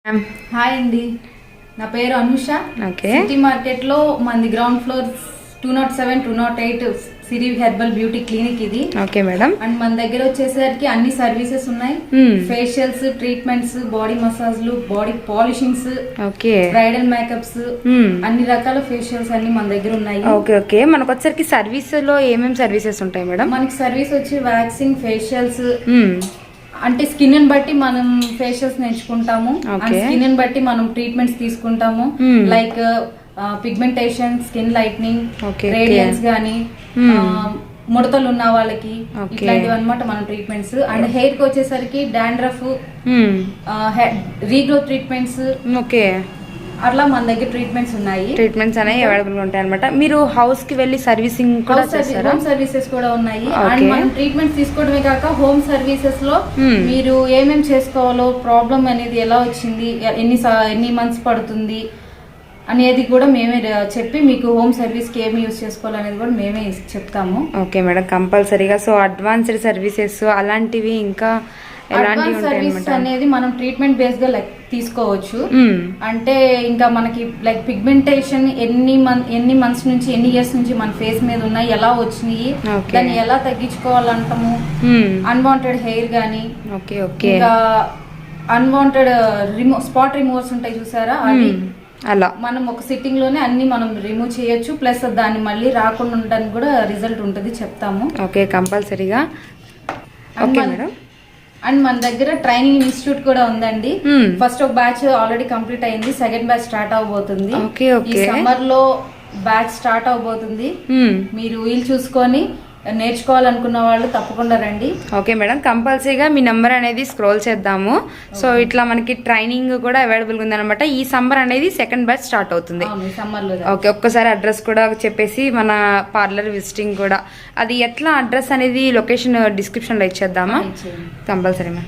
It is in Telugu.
హాయ్ అండి, నా పేరు అనుష. సిటీ మార్కెట్ లో మంది ground floor 207, 208 Siri herbal beauty clinic ఇది. Okay madam. అండ్ మన దగ్గర వచ్చేసరికి అన్ని సర్వీసెస్ ఉన్నాయి. ఫేషియల్స్, ట్రీట్మెంట్స్, బాడీ మసాజ్లు, బాడీ పాలిషింగ్స్, బ్రైడల్ మేకప్స్, అన్ని రకాల ఫేషియల్స్ అన్ని మన దగ్గర ఉన్నాయి. Okay okay. మనకు వచ్చరికి సర్వీస్ లో ఏమేమి సర్వీసెస్ ఉంటాయి మేడం? మనకి సర్వీస్ వచ్చి వ్యాక్సింగ్, ఫేషియల్స్, అంటే స్కిన్ బట్టి మనం ఫేషియల్స్ నేర్చుకుంటాము. స్కిన్ బట్టి మనం ట్రీట్మెంట్స్ తీసుకుంటాము. Like pigmentation, skin lightening, radiance గానీ, ముడతలు ఉన్న వాళ్ళకి ఇట్లాంటివి అనమాట మన ట్రీట్మెంట్స్. అండ్ హెయిర్ కి వచ్చేసరికి డాండ్రఫ్, రీగ్రోత్ ట్రీట్మెంట్స్, అట్లా మన దగ్గర ట్రీట్మెంట్స్ ఉన్నాయి. ట్రీట్మెంట్స్ అనేవి అవైలబుల్ ఉంటాయి అనమాట. మీరు హౌస్ కి వెళ్ళి సర్వీసింగ్ కూడా చేస్తారా? హోమ్ సర్వీసెస్ కూడా ఉన్నాయి. అండ్ మనం ట్రీట్మెంట్స్ తీసుకోవడమే కాక హోమ్ సర్వీసెస్ లో మీరు ఏమేమి చేసుకోవాలో, ప్రాబ్లం అనేది ఎలా వచ్చింది, ఎన్ని మంత్స్ పడుతుంది అనేది కూడా మేమే చెప్పి మీకు హోమ్ సర్వీస్ కి ఏమి యూజ్ చేసుకోవాలనేది కూడా మేమే చెప్తాము. ఓకే మేడం, కంపల్సరీగా. సో అడ్వాన్స్డ్ సర్వీసెస్ అలాంటివి ఇంకా అడ్వాన్స్ సర్వీస్ అనేది మనం ట్రీట్మెంట్ బేస్డ్ గా తీసుకోవచ్చు. అంటే ఇంకా మనకి లైక్ పిగ్మెంటేషన్ ఎన్ని మంత్స్ నుంచి, ఎన్ని ఇయర్స్ నుంచి మన ఫేస్ మీద ఉన్నాయి, ఎలా వచ్చినాయి, దాన్ని ఎలా తగ్గించుకోవాలంటాము. అన్వాంటెడ్ హెయిర్ గానీ, ఇంకా అన్వాంటెడ్ స్పాట్ రిమూవర్స్ ఉంటాయి చూసారా, అవి అలా మనం ఒక సిట్టింగ్ లోనే అన్ని మనం రిమూవ్ చేయొచ్చు. ప్లస్ దాన్ని మళ్ళీ రాకుండా ఉండడానికి కూడా రిజల్ట్ ఉంటుంది, చెప్తాము. ఓకే, కంపల్సరీగా. Okay madam. అండ్ మన దగ్గర ట్రైనింగ్ ఇన్స్టిట్యూట్ కూడా ఉందండి. ఫస్ట్ ఒక బ్యాచ్ ఆల్రెడీ కంప్లీట్ అయింది, సెకండ్ బ్యాచ్ స్టార్ట్ అవబోతుంది. ఈ సమ్మర్ లో బ్యాచ్ స్టార్ట్ అవబోతుంది. మీరు వీలు చూసుకొని నేర్చుకోవాలనుకున్న వాళ్ళు తప్పకుండా రండి. ఓకే మేడం, కంపల్సరీగా మీ నెంబర్ అనేది స్క్రోల్ చేద్దాము. సో ఇట్లా మనకి ట్రైనింగ్ కూడా అవైలబుల్ ఉంది అనమాట. ఈ సమ్మర్ అనేది సెకండ్ బ్యాచ్ స్టార్ట్ అవుతుంది. ఓకే, ఒక్కసారి అడ్రస్ కూడా చెప్పేసి మన పార్లర్ విజిటింగ్ కూడా, అది ఎట్లా అడ్రస్ అనేది లొకేషన్ డిస్క్రిప్షన్ లో ఇచ్చేద్దామా? Compulsory ma'am.